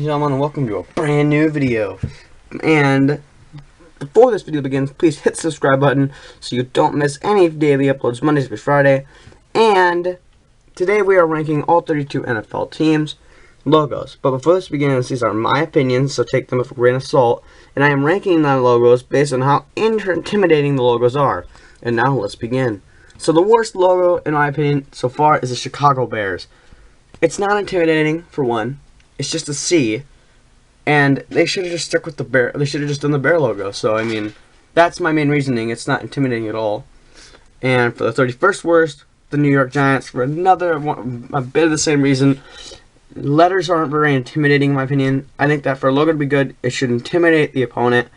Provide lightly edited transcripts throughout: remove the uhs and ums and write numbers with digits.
gentlemen, and welcome to a brand new video. And before this video begins, please hit the subscribe button so you don't miss any daily uploads Monday through Friday. And today we are ranking all 32 NFL teams' logos. But before this begins, these are my opinions, so take them with a grain of salt. And I am ranking the logos based on how intimidating the logos are. And now let's begin. So the worst logo, in my opinion, so far is the Chicago Bears. It's not intimidating, for one. It's just a C, and they should have just stuck with the bear. They should have just done the bear logo. So I mean, that's my main reasoning. It's not intimidating at all. And for the 31st worst, the New York Giants, for another one, a bit of the same reason. Letters aren't very intimidating in my opinion. I think that for a logo to be good, it should intimidate the opponent,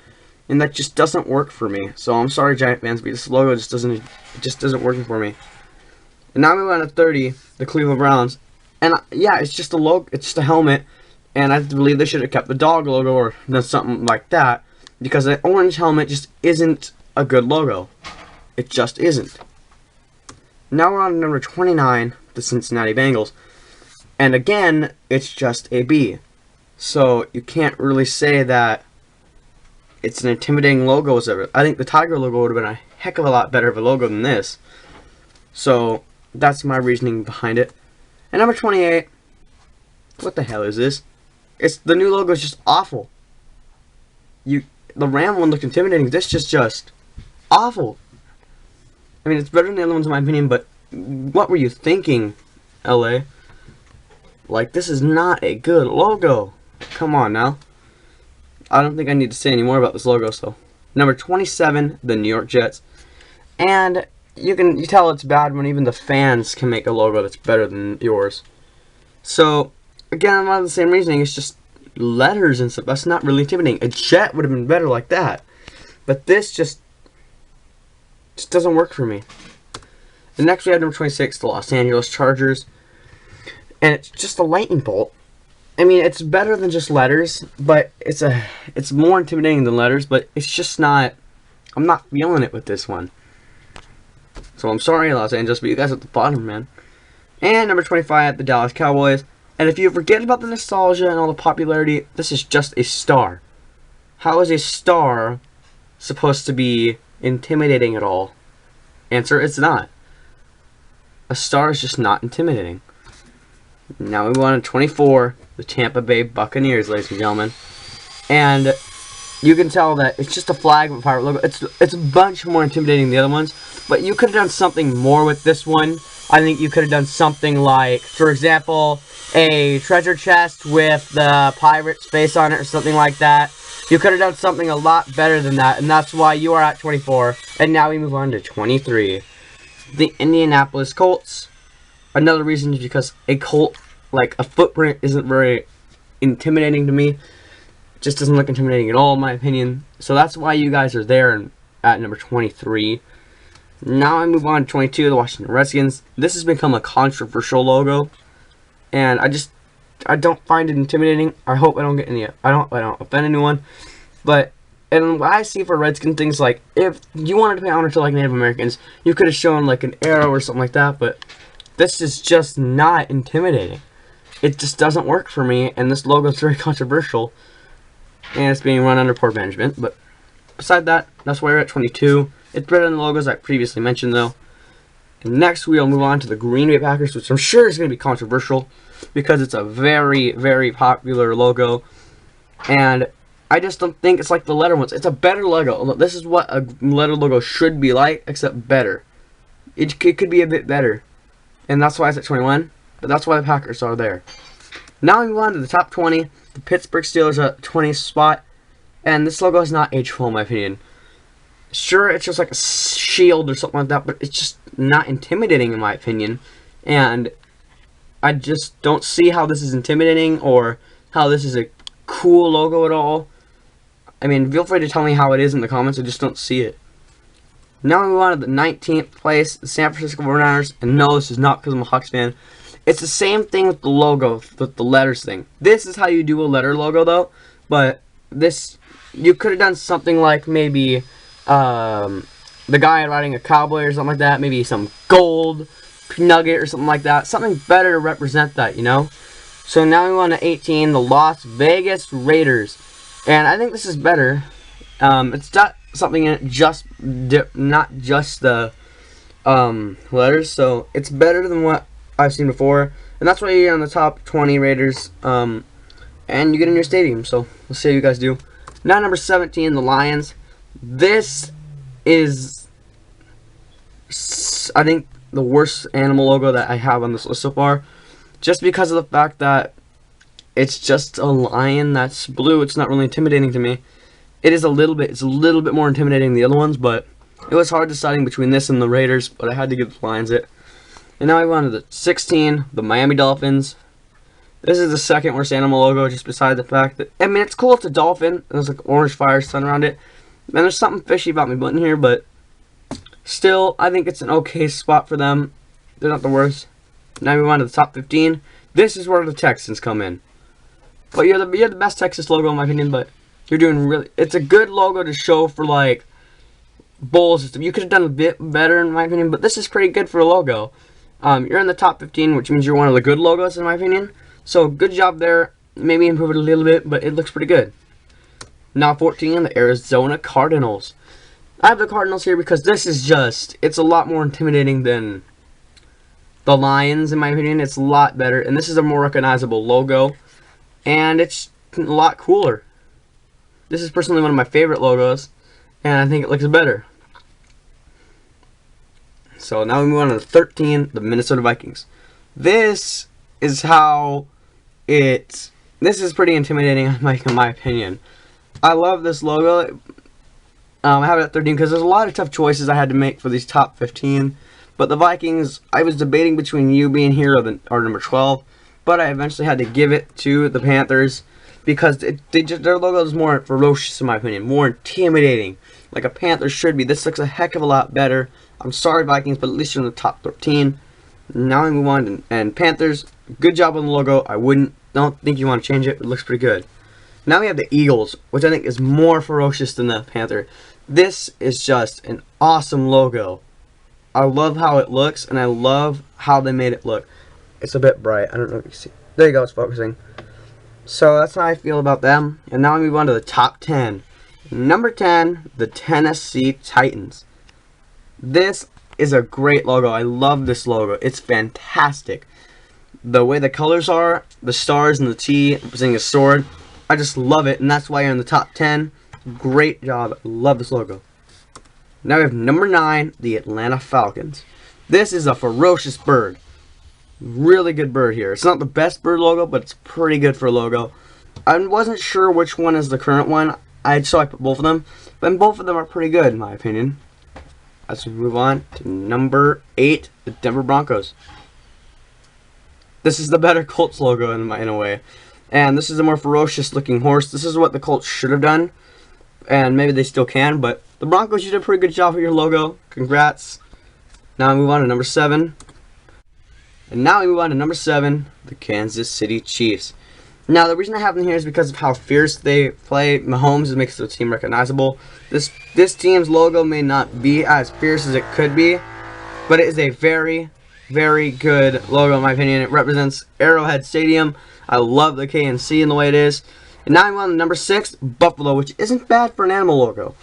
and that just doesn't work for me. So I'm sorry, Giant fans, but this logo just doesn't work for me. And now we move on to 30, the Cleveland Browns. And yeah, it's just a logo, it's just a helmet, and I believe they should have kept the dog logo or done something like that, because the orange helmet just isn't a good logo. It just isn't. Now we're on to number 29, the Cincinnati Bengals, and again, it's just a B. So you can't really say that it's an intimidating logo. I think the Tiger logo would have been a heck of a lot better of a logo than this. So that's my reasoning behind it. And number 28, what the hell is this? The new logo is just awful. The Ram one looked intimidating. This is just awful. I mean, it's better than the other ones in my opinion, but what were you thinking, LA? Like, this is not a good logo. Come on now. I don't think I need to say any more about this logo, so. Number 27, the New York Jets. And you tell it's bad when even the fans can make a logo that's better than yours. So, again, a lot of the same reasoning. It's just letters and stuff. That's not really intimidating. A jet would have been better like that. But this just doesn't work for me. And next we have number 26, the Los Angeles Chargers. And it's just a lightning bolt. I mean, it's better than just letters, but it's more intimidating than letters, but it's just not, I'm not feeling it with this one. So I'm sorry, Los Angeles, but you guys at the bottom, man. And number 25, the Dallas Cowboys. And if you forget about the nostalgia and all the popularity, this is just a star. How is a star supposed to be intimidating at all? Answer, it's not. A star is just not intimidating. Now we move on to 24, the Tampa Bay Buccaneers, ladies and gentlemen. And you can tell that it's just a flag with a pirate logo. It's a bunch more intimidating than the other ones, but you could have done something more with this one. I think you could have done something like, for example, a treasure chest with the pirate's face on it or something like that. You could have done something a lot better than that, and that's why you are at 24. And now we move on to 23, the Indianapolis Colts. Another reason is because a Colt, like a footprint, isn't very intimidating to me. Just doesn't look intimidating at all, in my opinion. So that's why you guys are there at number 23. Now I move on to 22, the Washington Redskins. This has become a controversial logo, and I don't find it intimidating. I hope I don't get I don't offend anyone. But and what I see for Redskin things, like if you wanted to pay honor to like Native Americans, you could have shown like an arrow or something like that. But this is just not intimidating. It just doesn't work for me, and this logo is very controversial. And it's being run under poor management. But beside that, that's why we're at 22. It's better than the logos I previously mentioned, though. And next, we'll move on to the Green Bay Packers, which I'm sure is going to be controversial because it's a very, very popular logo. And I just don't think it's like the letter ones. It's a better logo. This is what a letter logo should be like, except better. It could be a bit better. And that's why it's at 21. But that's why the Packers are there. Now we move on to the top 20. The Pittsburgh Steelers at 20th spot. And this logo is not aged well, in my opinion. Sure, it's just like a shield or something like that, but it's just not intimidating, in my opinion. And I just don't see how this is intimidating or how this is a cool logo at all. I mean, feel free to tell me how it is in the comments. I just don't see it. Now we move on to the 19th place, the San Francisco 49ers. And no, this is not because I'm a Hawks fan. It's the same thing with the logo, with the letters thing. This is how you do a letter logo, though. But this, you could have done something like maybe the guy riding a cowboy or something like that. Maybe some gold nugget or something like that. Something better to represent that, you know? So now we want to 18, the Las Vegas Raiders. And I think this is better. It's got something in it, not just the letters. So it's better than what I've seen before. And that's why you're on the top 20 Raiders. And you get in your stadium. So we'll see how you guys do. Now number 17, the Lions. This is, I think, the worst animal logo that I have on this list so far. Just because of the fact that it's just a lion that's blue. It's not really intimidating to me. It's a little bit more intimidating than the other ones, but it was hard deciding between this and the Raiders, but I had to give the Lions it. And now I went to the 16, the Miami Dolphins. This is the second worst animal logo, just beside the fact that, I mean, it's cool, it's a dolphin, and there's like orange fire sun around it. And there's something fishy about me button here, but still, I think it's an okay spot for them. They're not the worst. Now we move on to the top 15. This is where the Texans come in. But you're the best Texas logo in my opinion, but you're doing really, it's a good logo to show for like bowl system. You could have done a bit better in my opinion, but this is pretty good for a logo. You're in the top 15, which means you're one of the good logos in my opinion. So good job there. Maybe improve it a little bit, but it looks pretty good. Now 14, the Arizona Cardinals. I have the Cardinals here because this is just, it's a lot more intimidating than the Lions in my opinion. It's a lot better, and this is a more recognizable logo, and it's a lot cooler. This is personally one of my favorite logos, and I think it looks better. So now we move on to the 13, the Minnesota Vikings. This is how this is pretty intimidating in my opinion. I love this logo. I have it at 13 because there's a lot of tough choices I had to make for these top 15. But the Vikings, I was debating between you being here or number 12. But I eventually had to give it to the Panthers because their logo is more ferocious in my opinion. More intimidating. Like a Panther should be. This looks a heck of a lot better. I'm sorry Vikings, but at least you're in the top 13. Now we move on and Panthers, good job on the logo. Don't think you want to change it. It looks pretty good. Now we have the Eagles, which I think is more ferocious than the Panther. This is just an awesome logo. I love how it looks, and I love how they made it look. It's a bit bright. I don't know if you can see. There you go. It's focusing. So that's how I feel about them. And now we move on to the top 10. Number 10, the Tennessee Titans. This is a great logo. I love this logo. It's fantastic. The way the colors are, the stars and the T representing a sword. I just love it, and that's why you're in the top 10. Great job. I love this logo. Now we have number 9, the Atlanta Falcons. This is a ferocious bird. Really good bird here. It's not the best bird logo, but it's pretty good for a logo. I wasn't sure which one is the current one, so I put both of them. But both of them are pretty good, in my opinion. Let's move on to number 8, the Denver Broncos. This is the better Colts logo in a way. And this is a more ferocious looking horse. This is what the Colts should have done. And maybe they still can, but the Broncos, you did a pretty good job with your logo. Congrats. Now we move on to number 7. And now we move on to number 7, the Kansas City Chiefs. Now the reason I have them here is because of how fierce they play. Mahomes makes the team recognizable. This team's logo may not be as fierce as it could be, but it is a very, very good logo in my opinion. It represents Arrowhead Stadium. I love the KNC and the way it is. And now I'm on number 6, Buffalo, which isn't bad for an animal logo.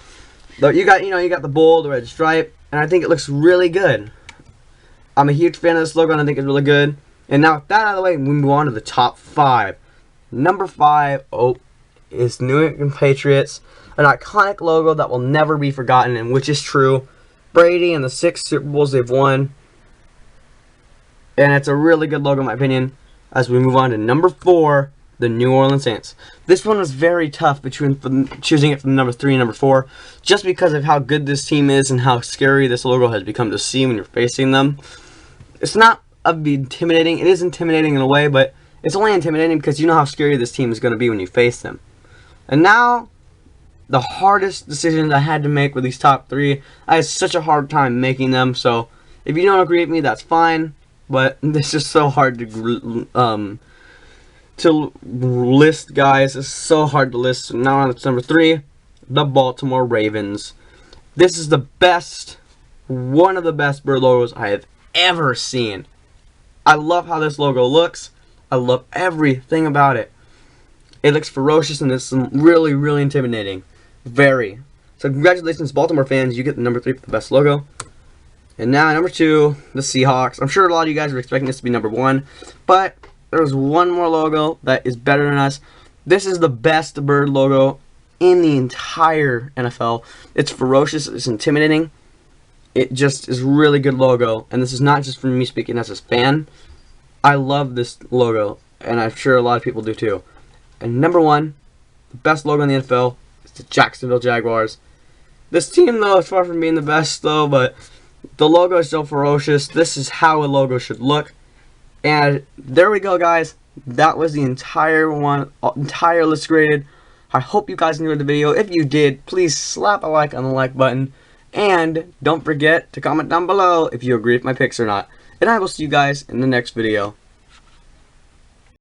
Though you got the bull, the red stripe, and I think it looks really good. I'm a huge fan of this logo, and I think it's really good. And now with that out of the way, we move on to the top 5. Number 5, is New England Patriots, an iconic logo that will never be forgotten, and which is true. Brady and the 6 Super Bowls they've won, and it's a really good logo in my opinion. As we move on to number 4, the New Orleans Saints. This one was very tough between choosing it from number 3 and number 4, just because of how good this team is and how scary this logo has become to see when you're facing them. It's not intimidating. It is intimidating in a way, but it's only intimidating because you know how scary this team is going to be when you face them. And now, the hardest decisions I had to make with these top 3. I had such a hard time making them, so if you don't agree with me, that's fine. But this is so hard to list, guys. It's so hard to list. So now on to number 3, the Baltimore Ravens. This is the best, one of the best bird logos I have ever seen. I love how this logo looks. I love everything about it. It looks ferocious and it's really, really intimidating. Very. So congratulations, Baltimore fans. You get the number 3 for the best logo. And now number 2, the Seahawks. I'm sure a lot of you guys were expecting this to be number 1, but there's one more logo that is better than us. This is the best bird logo in the entire NFL. It's ferocious. It's intimidating. It just is really good logo. And this is not just from me speaking as a fan. I love this logo, and I'm sure a lot of people do too. And number 1, the best logo in the NFL is the Jacksonville Jaguars. This team, though, is far from being the best, though, but the logo is so ferocious. This is how a logo should look. And there we go, guys. That was the entire list graded. I hope you guys enjoyed the video. If you did, please slap a like on the like button. And don't forget to comment down below if you agree with my picks or not. And I will see you guys in the next video.